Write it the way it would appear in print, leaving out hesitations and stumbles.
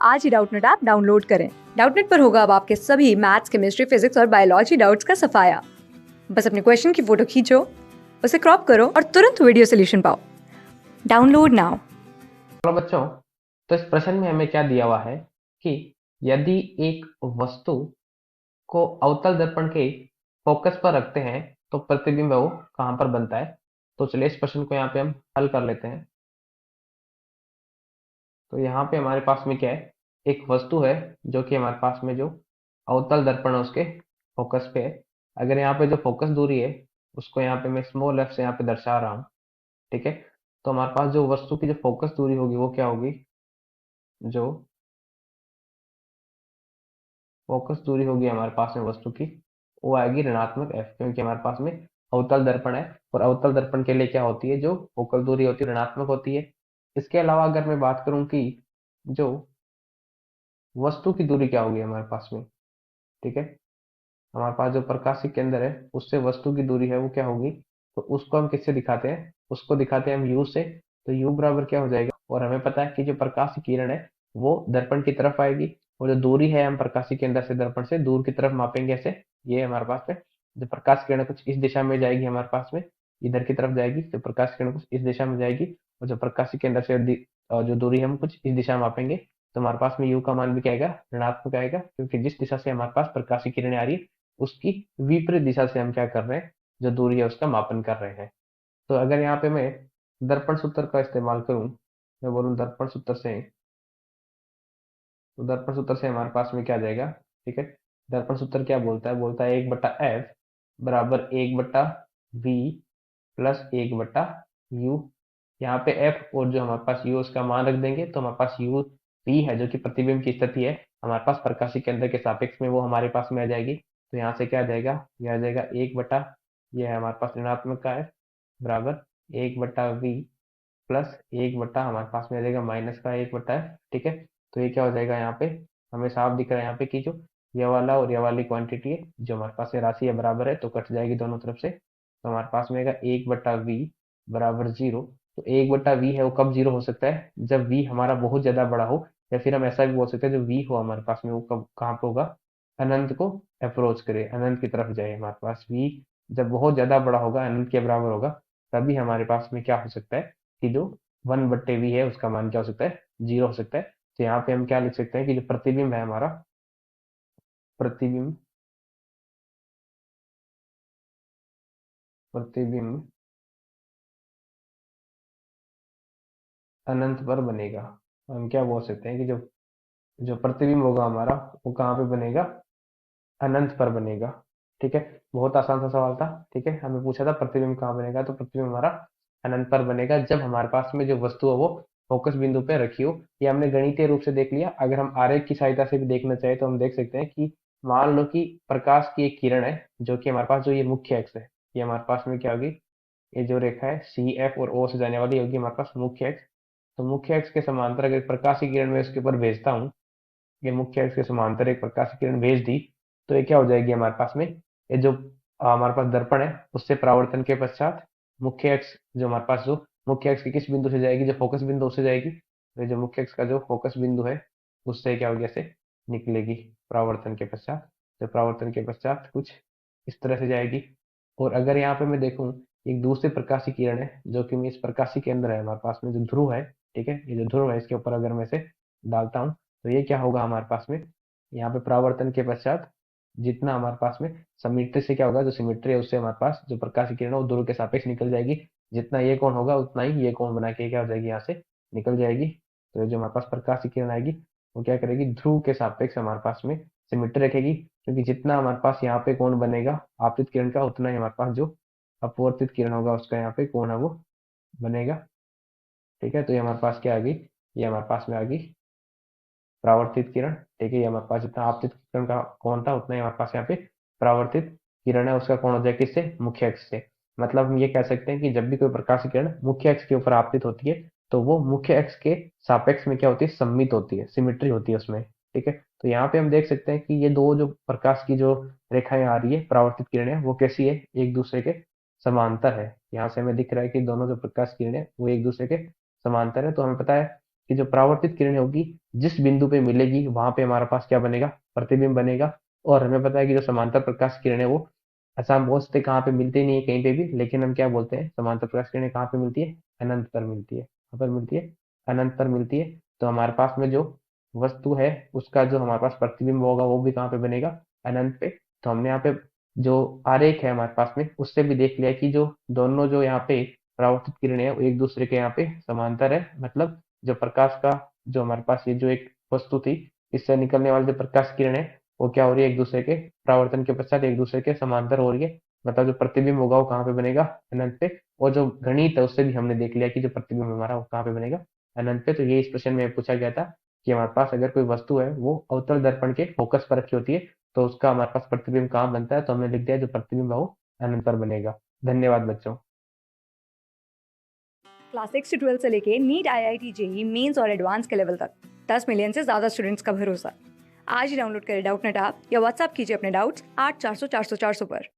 आज ही Doubtnut app download करें। Doubtnut पर होगा अब आपके सभी मैथ्स, केमिस्ट्री, फिजिक्स और बायोलॉजी डाउट्स का सफाया। बस अपने क्वेश्चन की फोटो खींचो, उसे क्रॉप करो और तुरंत वीडियो सोल्यूशन पाओ। Download now. हेलो बच्चों। तो इस प्रश्न में हमें क्या दिया हुआ है कि यदि एक वस्तु को अवतल दर्पण के फोकस पर रखते हैं तो प्रतिबिंब वो कहाँ पर बनता है। तो चलिए इस प्रश्न को यहाँ पे हम हल कर लेते हैं। तो यहाँ पे हमारे पास में क्या है, एक वस्तु है जो कि हमारे पास में जो अवतल दर्पण है उसके फोकस पे है। अगर यहाँ पे जो फोकस दूरी है उसको यहाँ पे मैं स्मॉल एफ से यहाँ पे दर्शा रहा हूँ। ठीक है। तो हमारे पास जो वस्तु की जो फोकस दूरी होगी वो क्या होगी, जो फोकस दूरी होगी हमारे पास में वस्तु की, वो आएगी ऋणात्मक एफ, क्योंकि हमारे पास में अवतल दर्पण है और अवतल दर्पण के लिए क्या होती है, जो फोकल दूरी होती है ऋणात्मक होती है। इसके अलावा अगर मैं बात करूं कि जो वस्तु की दूरी क्या होगी हमारे पास में, ठीक है, हमारे पास जो प्रकाशिक केंद्र है उससे वस्तु की दूरी है वो क्या होगी, तो उसको हम किससे दिखाते हैं, उसको दिखाते हैं हम यू से। तो यू बराबर क्या हो जाएगा, और हमें पता है कि जो प्रकाश किरण है वो दर्पण की तरफ आएगी, और जो दूरी है हम प्रकाशिक केंद्र से दर्पण से दूर की तरफ मापेंगे ऐसे। ये हमारे पास में जो प्रकाश किरण कुछ इस दिशा में जाएगी, हमारे पास में इधर की तरफ जाएगी, तो प्रकाश किरण कुछ इस दिशा में जाएगी, और जो प्रकाशिक केंद्र से जो दूरी हम कुछ इस दिशा में मापेंगे, तो हमारे पास में यू का मान भी क्या आएगा, ऋणात्मक आएगा, क्योंकि जिस दिशा से हमारे पास प्रकाशिक किरणें आ रही है उसकी विपरीत दिशा से हम क्या कर रहे हैं, जो दूरी है उसका मापन कर रहे हैं। तो अगर यहाँ पे मैं दर्पण सूत्र का इस्तेमाल करूं, मैं बोलूं दर्पण सूत्र से, तो दर्पण सूत्र से हमारे पास में क्या आ जाएगा, ठीक है। दर्पण सूत्र क्या बोलता है, बोलता है 1/f बराबर 1/v प्लस 1/u। यहाँ पे f और जो हमारे पास u उसका मान रख देंगे, तो हमारे पास u v है जो कि प्रतिबिंब की स्थिति है हमारे पास प्रकाशिक केंद्र के सापेक्ष में, वो हमारे पास में आ जाएगी। तो यहाँ से क्या आ जाएगा, यह आ जाएगा 1 ये है हमारे पास ऋणात्मक का f बराबर 1/v प्लस 1 हमारे पास में आ जाएगा माइनस का 1/f। ठीक है। तो ये क्या हो जाएगा, यहाँ पे हमें साफ दिख रहा है यहाँ पे कि जो ये वाला और ये वाली क्वांटिटी है जो हमारे पास में राशि है बराबर है, तो कट जाएगी दोनों तरफ से। तो हमारे पास में आएगा 1/v बराबर 0। तो 1/v है वो कब 0 हो सकता है, जब v हमारा बहुत ज्यादा बड़ा हो, या फिर हम ऐसा भी बोल सकते हैं जो v हो हमारे पास में वो कब कहाँ पे होगा, अनंत को अप्रोच करे, अनंत की तरफ जाए। हमारे पास v जब बहुत ज्यादा बड़ा होगा, अनंत के बराबर होगा, तभी हमारे पास में क्या हो सकता है कि जो 1/v है उसका मान क्या हो सकता है, 0 हो सकता है। तो यहाँ पे हम क्या लिख सकते हैं कि जो प्रतिबिंब है हमारा, प्रतिबिंब प्रतिबिंब अनंत पर बनेगा। हम क्या बोल सकते हैं कि जो जो प्रतिबिंब होगा हमारा वो कहाँ पे बनेगा, अनंत पर बनेगा। ठीक है। बहुत आसान सा सवाल था। ठीक है, हमें पूछा था प्रतिबिंब कहाँ बनेगा, तो प्रतिबिंब हमारा अनंत पर बनेगा जब हमारे पास में जो वस्तु है वो फोकस बिंदु पे रखी हो। ये हमने गणितीय रूप से देख लिया। अगर हम आरेख की सहायता से भी देखना चाहे तो हम देख सकते हैं कि मान लो कि प्रकाश की एक किरण है जो कि हमारे पास जो ये मुख्य अक्ष है, ये हमारे पास में क्या होगी, ये जो रेखा है सी एफ और ओ से जाने वाली होगी हमारे पास मुख्य अक्ष। तो मुख्य अक्ष के समांतर अगर प्रकाश की किरण में इसके ऊपर भेजता हूँ, ये मुख्य अक्ष के समांतर एक प्रकाश की किरण भेज दी, तो ये क्या हो जाएगी हमारे पास में, ये जो हमारे पास दर्पण है उससे परावर्तन के पश्चात मुख्य अक्ष, जो हमारे पास जो मुख्य अक्ष की किस बिंदु से जाएगी, जो फोकस बिंदु उससे जाएगी, तो ये जो मुख्य अक्ष का जो फोकस बिंदु है उससे क्या होगी, ऐसे निकलेगी परावर्तन के पश्चात। तो परावर्तन के पश्चात कुछ इस तरह से जाएगी। और अगर यहाँ पे मैं देखूं, एक दूसरी प्रकाशीय किरण है जो कि इस प्रकाशीय केंद्र है हमारे पास में जो ध्रुव है, ठीक है, ये जो ध्रुव है इसके ऊपर अगर मैं इसे डालता हूँ, तो ये क्या होगा हमारे पास में, यहाँ पे परावर्तन के पश्चात जितना हमारे पास में सिमेट्री से क्या होगा, जो सिमेट्री है उससे हमारे पास जो प्रकाश की किरण है वो ध्रुव के सापेक्ष निकल जाएगी। जितना ये कोण होगा उतना ही ये कोण बना के क्या हो जाएगी, यहाँ से निकल जाएगी। तो जो हमारे पास प्रकाश की किरण आएगी वो क्या करेगी, ध्रुव के सापेक्ष हमारे पास में सिमेट्री रखेगी, क्योंकि जितना हमारे पास यहाँ पे कोण बनेगा आपतित किरण का, उतना ही हमारे पास जो अपवर्तित किरण होगा उसका यहाँ पे कोण है वो बनेगा। ठीक है। तो ये हमारे पास क्या आ गई, ये हमारे पास में आ गई परावर्तित किरण। ठीक है, ये हमारे पास जितना आपतित किरण का कोण था उतना ही हमारे पास यहाँ पे परावर्तित किरण है उसका कोण हो जाएगा किससे, मुख्य अक्ष से। मतलब हम ये कह सकते हैं कि जब भी कोई प्रकाश की किरण मुख्य अक्ष के ऊपर आपतित होती है तो वो मुख्य अक्ष के सापेक्ष में क्या होती है, सममित होती है, सिमेट्री होती है उसमें। ठीक है। तो यहाँ पे हम देख सकते हैं कि ये दो जो प्रकाश की जो रेखाएं आ रही है परावर्तित किरणें, वो कैसी है, एक दूसरे के समांतर है। यहाँ से हमें दिख रहा है कि दोनों जो प्रकाश किरणें वो एक दूसरे के समांतर है। तो हमें पता है कि जो परावर्तित किरण होगी जिस बिंदु पे मिलेगी वहां पे हमारे पास क्या बनेगा, प्रतिबिंब बनेगा। और हमें पता है कि जो समांतर प्रकाश किरण है वो पहुंचते कहाँ पे मिलती नहीं है कहीं पे भी, लेकिन हम क्या बोलते हैं, समांतर प्रकाश किरणें कहाँ पे मिलती है, अनंत पर मिलती है। कहाँ पर मिलती है, अनंत पर मिलती है। तो हमारे पास में जो वस्तु है उसका जो हमारे पास प्रतिबिंब होगा वो भी कहाँ पे बनेगा, अनंत पे। तो हमने यहाँ पे जो आरेख है हमारे पास में उससे भी देख लिया कि जो दोनों जो यहाँ पे परावर्तित किरणें हैं वो एक दूसरे के यहाँ पे समांतर है। मतलब जो प्रकाश का जो हमारे पास ये जो एक वस्तु थी इससे निकलने वाली जो प्रकाश किरण है वो क्या हो रही है, एक दूसरे के परावर्तन के पश्चात एक दूसरे के समांतर हो रही है। मतलब जो प्रतिबिंब होगा वो कहाँ पे बनेगा, अनंत पे। और जो गणित है उससे भी हमने देख लिया कि जो प्रतिबिंब हमारा वो कहाँ पे बनेगा, अनंत पे। तो ये इस प्रश्न में पूछा गया था कि हमारे पास अगर कोई वस्तु है वो अवतल दर्पण के फोकस पर रखी होती है तो उसका हमारे पास प्रतिबिंब कहाँ बनता है, तो हमने लिख दिया जो प्रतिबिंब है वो अनंत पर बनेगा। धन्यवाद बच्चों। क्लास 6 से 12 से लेके नीट, IIT, जेई मेंस और एडवांस के लेवल तक 10 मिलियन से ज़्यादा स्टूडेंट्स का भरोसा। आज ही डाउनलोड करें डाउटनेट ऐप या व्हाट्सएप कीजिए अपने डाउट्स 8400 400 400 पर।